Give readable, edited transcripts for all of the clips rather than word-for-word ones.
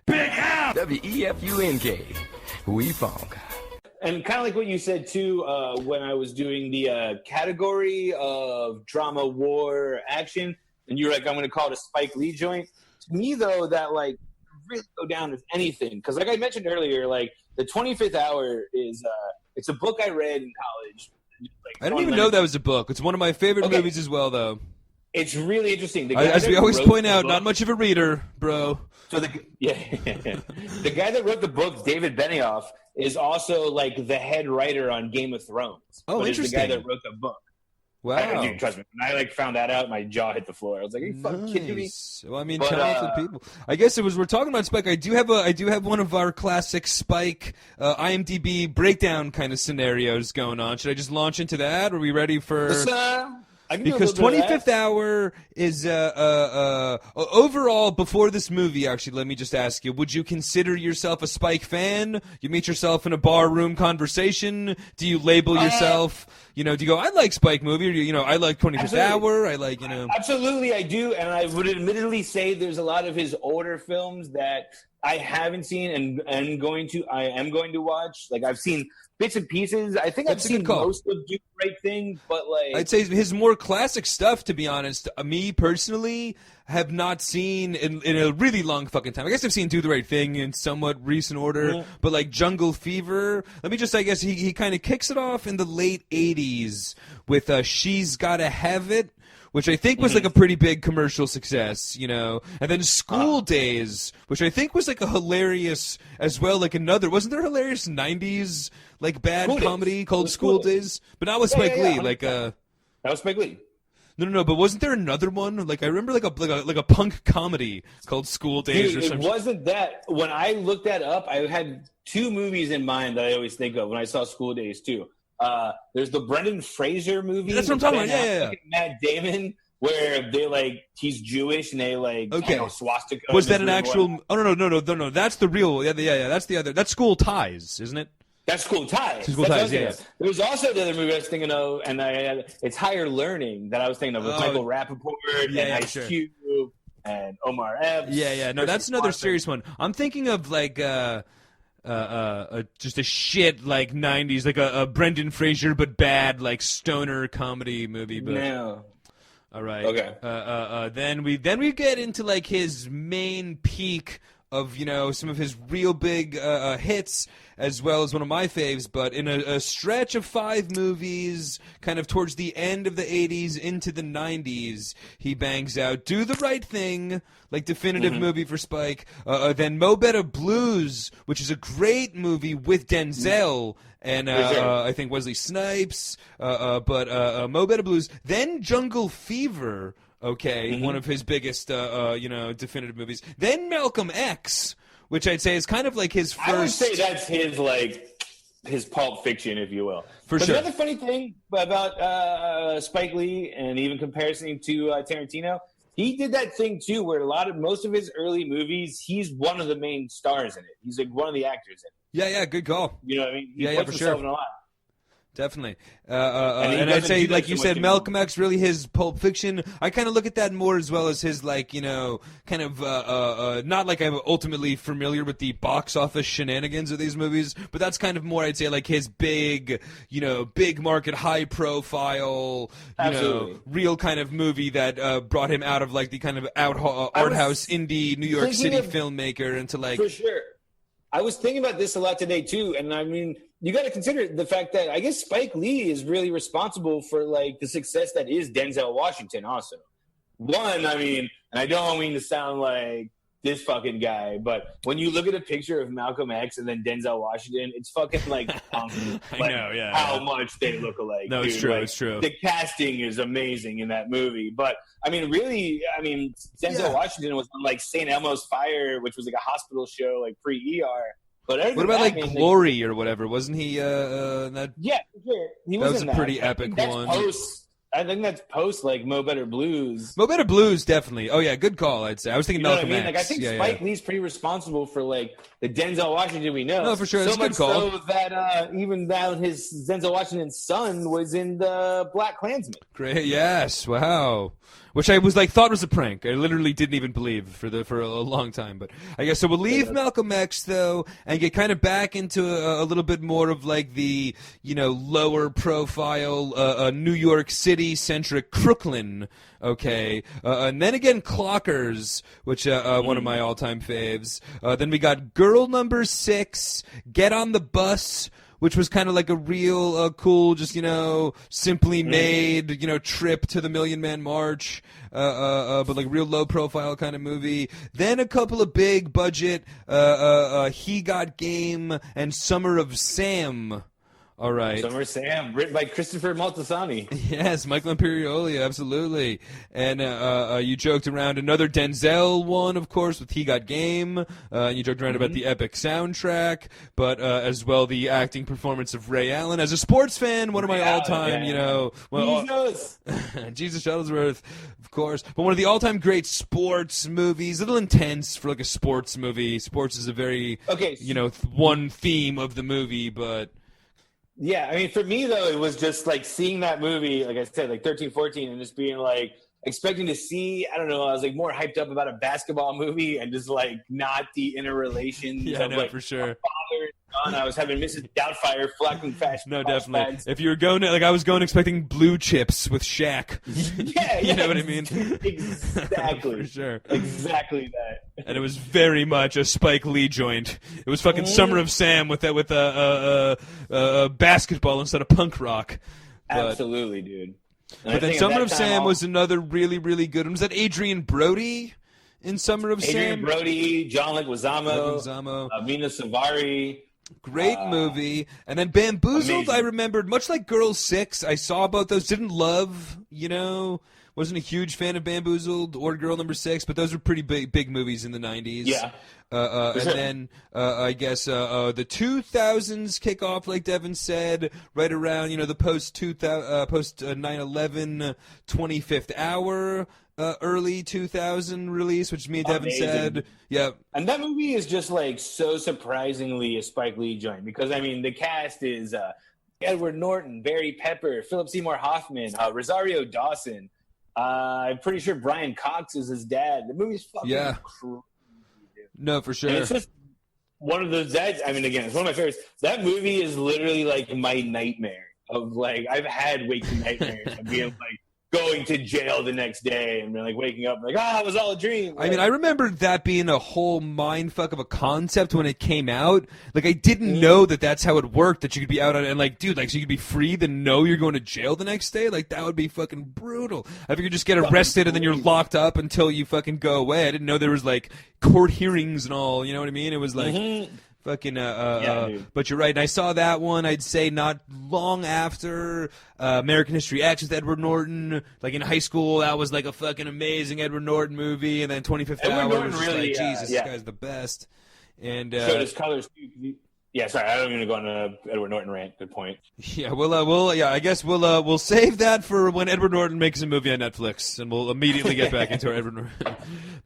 Big F! W-E-F-U-N-K. We funk. And kind of like what you said, too, when I was doing the category of drama, war, action, and you're like, I'm going to call it a Spike Lee joint. To me, though, that, like, really go down as anything. Because like I mentioned earlier, like, The 25th Hour is it's a book I read in college. Like, I didn't even know that was a book. It's one of my favorite movies as well, though. It's really interesting. As we always point out, not much of a reader, bro. So the guy that wrote the book, David Benioff, is also like the head writer on Game of Thrones. Oh, but interesting. The guy that wrote the book. Wow. Dude, trust me. When I like found that out, my jaw hit the floor. I was like, "Are you fucking kidding me?" Well, I mean, talented people. I guess we're talking about Spike. I do have one of our classic Spike IMDb breakdown kind of scenarios going on. Should I just launch into that? Are we ready for? Because 25th Hour is overall, before this movie, actually, let me just ask you, would you consider yourself a Spike fan? You meet yourself in a bar room conversation? Do you label yourself, do you go, I like Spike movie, or, I like 25th Hour, I like, Absolutely, I do, and I would admittedly say there's a lot of his older films that I haven't seen and I am going to watch. Like, I've seen bits and pieces. I think I've seen most of Do the Right Thing, but like I'd say his more classic stuff, to be honest, me personally have not seen in a really long fucking time. I guess I've seen Do the Right Thing in somewhat recent order, but like Jungle Fever, I guess he kind of kicks it off in the late 80s with She's Gotta Have It, which I think was like a pretty big commercial success, and then School Days, which I think was like a hilarious as well, like wasn't there a hilarious 90s like bad comedy called School Days? But not with Spike Lee, that was Spike Lee. No, but wasn't there another one? Like I remember like a punk comedy called School Days or something. It wasn't that. When I looked that up, I had two movies in mind that I always think of when I saw School Days too. There's the Brendan Fraser movie. That's what I'm talking about. Yeah. Matt Damon, where they he's Jewish and they swastika. Was that an actual? Oh no. That's the real. Yeah. That's the other. That's School Ties, isn't it? That's School Ties. School Ties. Yeah. There was also the other movie I was thinking of, and it's Higher Learning that I was thinking of with Michael Rappaport and Ice Cube and Omar Epps. Yeah. No, that's another serious one. I'm thinking of like. Just a shit like 90s, like a Brendan Fraser but bad like stoner comedy movie. But no. All right. Okay. Then we get into like his main peak of some of his real big hits, as well as one of my faves. But in a stretch of 5 movies, kind of towards the end of the 80s into the 90s, he bangs out Do the Right Thing, like definitive movie for Spike. Then Mo Better Blues, which is a great movie with Denzel and I think Wesley Snipes. But Mo Better Blues. Then Jungle Fever. Okay, one of his biggest, definitive movies. Then Malcolm X, which I'd say is kind of like his first. I would say that's his Pulp Fiction, if you will. Sure. The other funny thing about Spike Lee, and even comparison to Tarantino, he did that thing too, where most of his early movies, he's one of the main stars in it. He's like one of the actors in it. Yeah, good call. You know what I mean? He puts for sure. In a lot. Definitely. And I'd say, like you said, Malcolm X, really his Pulp Fiction. I kind of look at that more as well as his, like, kind of, not like I'm ultimately familiar with the box office shenanigans of these movies, but that's kind of more, I'd say, like his big, big market, high profile, real kind of movie that brought him out of, like, the kind of art house indie New York City filmmaker into, like. For sure. I was thinking about this a lot today, too, and I mean, you got to consider the fact that I guess Spike Lee is really responsible for like the success that is Denzel Washington also. One, I mean, and I don't mean to sound like this fucking guy, but when you look at a picture of Malcolm X and then Denzel Washington, it's fucking like, I know, yeah. How much they look alike. No, dude. It's true, like, it's true. The casting is amazing in that movie. But, I mean, really, Denzel Washington was on like St. Elmo's Fire, which was like a hospital show, like pre-ER. But what about like Glory or whatever? Wasn't he that? Yeah, for sure. He was a pretty epic one. I think that's post like Mo Better Blues. Mo Better Blues, definitely. Oh yeah, good call. I'd say I was thinking Malcolm X. Like I think Spike Lee's pretty responsible for like the Denzel Washington we know. No, for sure, that's so a good call. So that even that his Denzel Washington's son was in the Black Klansman. Great, yes, wow. which I was thought was a prank. I literally didn't even believe for a long time. But I guess so. We'll leave Malcolm X though, and get kind of back into a little bit more of the lower profile New York City centric Crooklyn. Okay, and then again Clockers, which one of my all time faves. Then we got Girl Number 6, Get on the Bus, which was kind of like a real cool, just simply made trip to the Million Man March, but like real low profile kind of movie. Then a couple of big budget, He Got Game and Summer of Sam. All right. Summer Sam, written by Christopher Moltisanti. Yes, Michael Imperioli, absolutely. And you joked around another Denzel one, of course, with He Got Game. You joked around about the epic soundtrack, but as well the acting performance of Ray Allen. As a sports fan, one of my all-time, Jesus! Jesus Shuttlesworth, of course. But one of the all-time great sports movies. A little intense for like a sports movie. Sports is a very, one theme of the movie, but... Yeah, I mean, for me, though, it was just, seeing that movie, like I said, 13, 14, and just being, expecting to see, I don't know, I was, more hyped up about a basketball movie and just, not the interrelations of, for sure. father and son. I was having Mrs. Doubtfire flocking fast. No, definitely. If you were going to, I was going expecting Blue Chips with Shaq. Yeah, you know what I mean? Exactly. For sure. Exactly that. And it was very much a Spike Lee joint. It was fucking Summer of Sam with basketball instead of punk rock. Absolutely, dude. But then Summer of Sam was another really, really good one. Was that Adrian Brody in Summer of Sam? Adrian Brody, John Leguizamo, Mina Savari. Great movie. And then Bamboozled, amazing. I remembered, much like Girl 6, I saw about those, didn't love, wasn't a huge fan of Bamboozled or Girl Number 6, but those were pretty big movies in the 90s. Yeah. And then I guess the 2000s kick off, like Devin said, right around the post 9/11 25th hour. Early 2000 release, which me and Devin said. Yeah. And that movie is just so surprisingly a Spike Lee joint because, I mean, the cast is Edward Norton, Barry Pepper, Philip Seymour Hoffman, Rosario Dawson. I'm pretty sure Brian Cox is his dad. The movie's fucking crazy. No, for sure. And it's just one of those, again, it's one of my favorites. That movie is literally my nightmare of I've had waking nightmares of being going to jail the next day and waking up it was all a dream. I mean, I remember that being a whole mindfuck of a concept when it came out. I didn't know that that's how it worked, that you could be out on and so you could be free then know you're going to jail the next day. That would be fucking brutal. I figured just get arrested and then you're locked up until you fucking go away. I didn't know there was court hearings and all, you know what I mean? It was fucking, but you're right. And I saw that one, I'd say not long after American History X with Edward Norton. In high school, that was a fucking amazing Edward Norton movie. And then 25th Hour was just Jesus, this guy's the best. And showed his colors too. Yeah, sorry, I don't even go on an Edward Norton rant. Good point. Yeah, I guess we'll save that for when Edward Norton makes a movie on Netflix, and we'll immediately get back into our Edward Norton.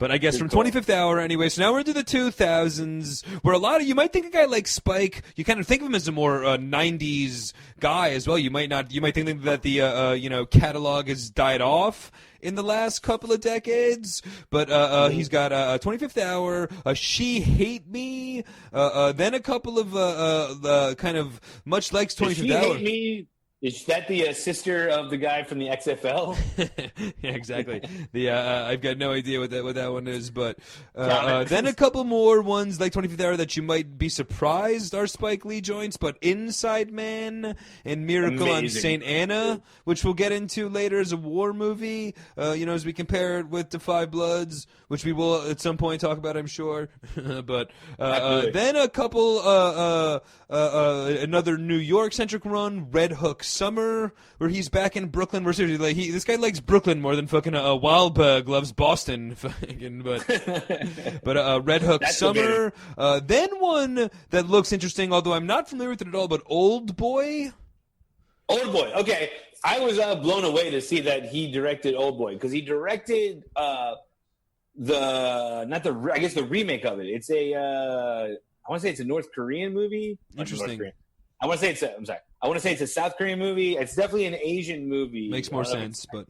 But I guess from 25th Hour anyway. So now we're into the 2000s, where a lot of you might think a guy like Spike, you kind of think of him as a more 90s guy as well. You might think that the catalog has died off in the last couple of decades, but he's got 25th Hour, She Hate Me, then a couple of kind of much like 25th Hour. She Hate Me. Is that the sister of the guy from the XFL? Yeah, exactly. I've got no idea what that one is, but then a couple more ones like 25th Hour that you might be surprised are Spike Lee joints, but Inside Man and Miracle on St. Anna, which we'll get into later as a war movie, as we compare it with The Five Bloods, which we will at some point talk about, I'm sure. But then a couple, another New York-centric run, Red Hook Summer, where he's back in Brooklyn. We're seriously this guy likes Brooklyn more than fucking Wahlberg loves Boston. But Red Hook Summer. Then one that looks interesting, although I'm not familiar with it at all. But Old Boy. Old Boy. Okay, I was blown away to see that he directed Old Boy because he directed the remake of it. It's a I want to say it's a North Korean movie. Interesting. I want to say it's a South Korean movie. It's definitely an Asian movie. Makes more sense, but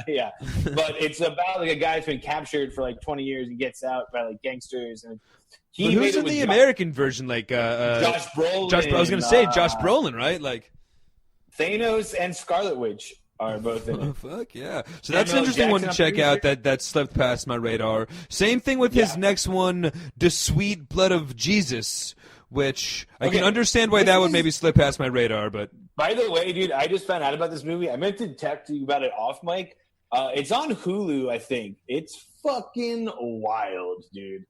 Yeah, but it's about like a guy who's been captured for like 20 years and gets out by like gangsters. And But who's in the American version? Like Josh Brolin. I was gonna say Josh Brolin, right? Like Thanos and Scarlet Witch are both in it. Oh, fuck yeah! So that's an interesting one to check out. That slipped past my radar. Same thing with his next one, The Sweet Blood of Jesus, which I can understand why that would maybe slip past my radar. But by the way, dude, I just found out about this movie. I meant to text you about it off mic. It's on Hulu, I think. It's fucking wild, dude.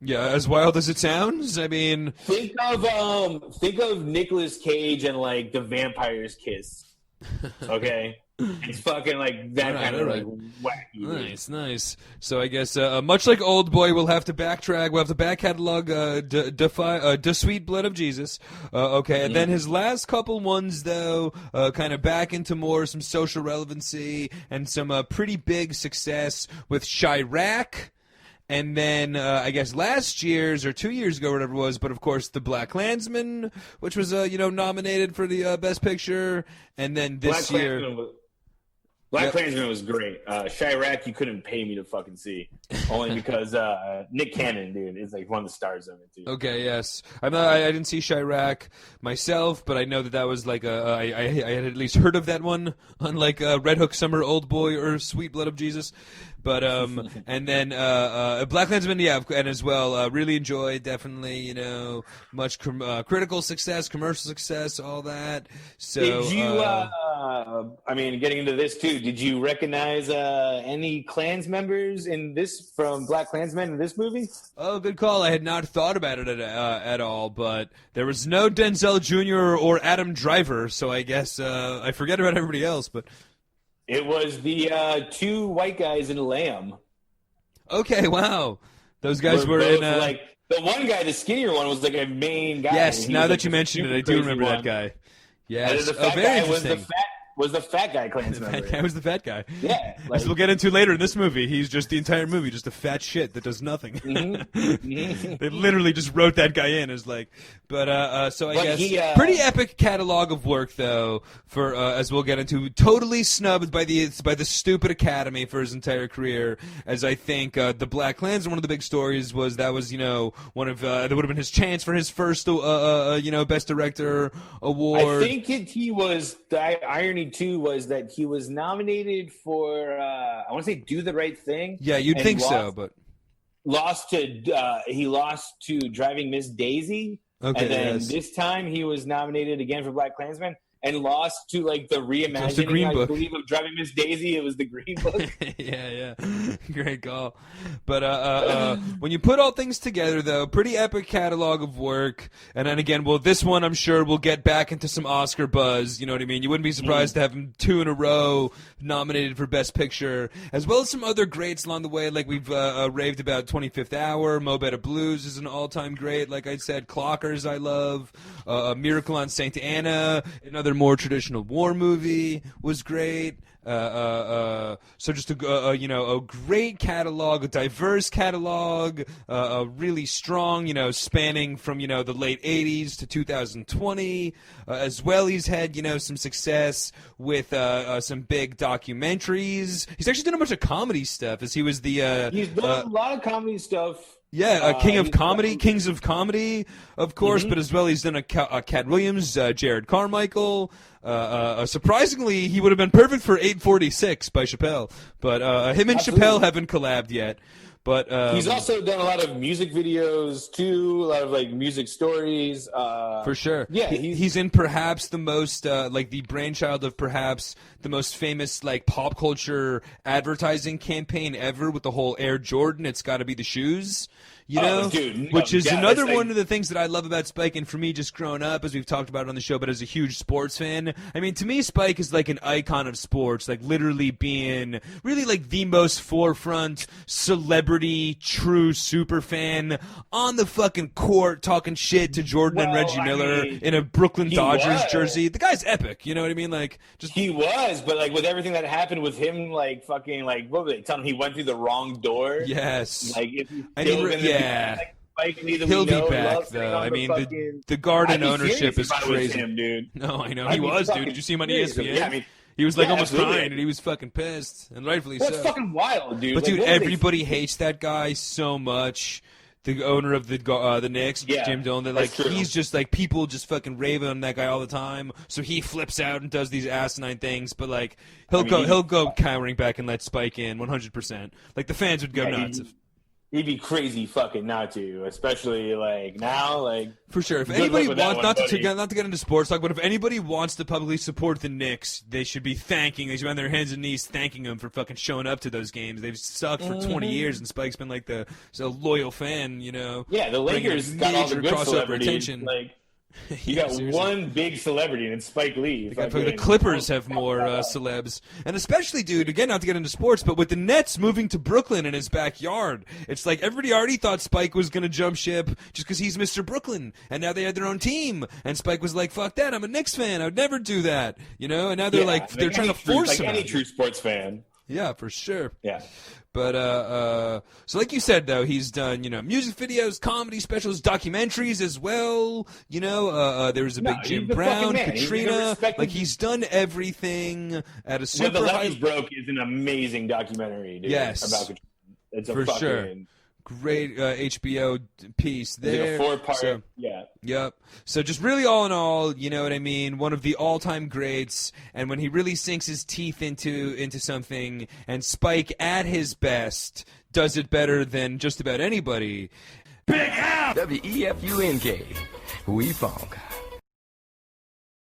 Yeah, as wild as it sounds. I mean, think of Nicolas Cage and like The Vampire's Kiss. Okay, it's fucking like that kind of like wacky. Nice. So I guess much like Old Boy, we'll have to backtrack. We'll have to back catalog The Sweet Blood of Jesus. Okay, and then his last couple ones though, kind of back into more some social relevancy and some pretty big success with Chirac. And then, I guess last year's or 2 years ago, or whatever it was, but of course, The Black Klansman, which was, nominated for the Best Picture. And then this year... Black Klansman was great. Chirac, you couldn't pay me to fucking see. Only because Nick Cannon, dude, is like one of the stars of it, too. Okay, yes. I didn't see Chirac myself, but I know that was like I had at least heard of that one, unlike Red Hook Summer, Old Boy, or Sweet Blood of Jesus. But and then Black Klansman, yeah, and as well, really enjoyed. Definitely, much critical success, commercial success, all that. So, did you? Getting into this too. Did you recognize any Klans members from Black Klansman in this movie? Oh, good call. I had not thought about it at all, but there was no Denzel Jr. or Adam Driver, so I guess I forget about everybody else, but. It was the two white guys in Lamb. Okay, wow. Those guys were in... like the one guy, the skinnier one, was like a main guy. Yes, now that you mentioned it, I do remember that guy. Yes. And the fat guy was the fat guy Klans member. The fat guy was the fat guy. Yeah. As we'll get into later in this movie, he's just the entire movie, just a fat shit that does nothing. They literally just wrote that guy in as like... so I guess pretty epic catalog of work though. For as we'll get into, totally snubbed by the stupid Academy for his entire career. As I think the Black Klansman, one of the big stories was one of that would have been his chance for his first Best Director award. I think he was the irony too was that he was nominated for I want to say Do the Right Thing. Yeah, you'd think so, but he lost to Driving Miss Daisy. Okay, and then this time he was nominated again for Black Klansman and lost to like the reimagining, I believe, of Driving Miss Daisy. It was the Green Book. yeah. Great call. But when you put all things together, though, pretty epic catalog of work. And then again, this one I'm sure will get back into some Oscar buzz. You know what I mean? You wouldn't be surprised to have him 2 in a row nominated for Best Picture, as well as some other greats along the way. Like we've raved about 25th Hour. Mo Better Blues is an all-time great. Like I said, Clockers I love. Miracle on St. Anna, another more traditional war movie, was great. So just a great catalog, a diverse catalog, really strong, spanning from, the late 80s to 2020. As well, he's had, some success with some big documentaries. He's actually done a bunch of comedy stuff, as he was the... he's done a lot of comedy stuff. Yeah, Kings of Comedy, of course, but as well he's done a Cat Williams, Jared Carmichael. Surprisingly, he would have been perfect for 846 by Chappelle, but him and Chappelle haven't collabed yet. But he's also done a lot of music videos too, a lot of like music stories. For sure, yeah. He's in perhaps the most the brainchild of perhaps the most famous like pop culture advertising campaign ever with the whole Air Jordan. It's got to be the shoes. Which is another one of the things that I love about Spike, and for me, just growing up, as we've talked about on the show, but as a huge sports fan, I mean, to me, Spike is like an icon of sports, like literally being really like the most forefront celebrity, true super fan on the fucking court, talking shit to Jordan and Reggie Miller in a Brooklyn Dodgers jersey. The guy's epic, you know what I mean? Like, just he was, but like with everything that happened with him, like fucking like what were they telling him? He went through the wrong door. Yes, like if yeah. He'll be back though. I mean, the Garden ownership is crazy. Him, dude. No, I know he was, dude. Did you see him on ESPN? Yeah, I mean, He was like Yeah, almost absolutely. crying, and he was fucking pissed, and rightfully Well, so. it's fucking wild, dude. But Like, dude, what are they- everybody hates that guy so much. The owner of the Knicks, Yeah, Jim Dolan, that like that's true. he's just like people just fucking rave on that guy all the time. So he flips out and does these asinine things, but like he'll go cowering back and let Spike in 100%. Like the fans would go nuts. He'd be crazy fucking not to, especially like now, like For sure. If good anybody luck with that wants one, not to buddy. not to get into sports talk, but if anybody wants to publicly support the Knicks, they should be They should be on their hands and knees thanking them for fucking showing up to those games. They've sucked for 20 years, and Spike's been like the loyal fan, you know. Yeah, the bringing Lakers got all the major good crossover celebrities. attention. Like you Yeah, got seriously. one big celebrity, and it's Spike Lee. The Clippers have more celebs. And especially, dude, again, not to get into sports, but with the Nets moving to Brooklyn in his backyard, it's like everybody already thought Spike was going to jump ship just because he's Mr. Brooklyn. And now they had their own team. And Spike was like, fuck that, I'm a Knicks fan. I would never do that. You know? And now they're they're trying to force him. Like any out. true sports fan. Yeah, for sure. Yeah. But so like you said though, he's done music videos, comedy specials, documentaries as well. There was a big he's Jim the Brown, fucking man. He's Katrina. a respected- Like he's done everything at a When super the high. Levees Broke is an amazing documentary, dude. Yes. About Katrina. It's a For fucking sure. Great HBO piece there. Like a 4-part. So- Yeah. Yep. So just really all in all, you know what I mean? One of the all-time greats, and when he really sinks his teeth into something, and Spike at his best does it better than just about anybody. WEFUNK. We funk.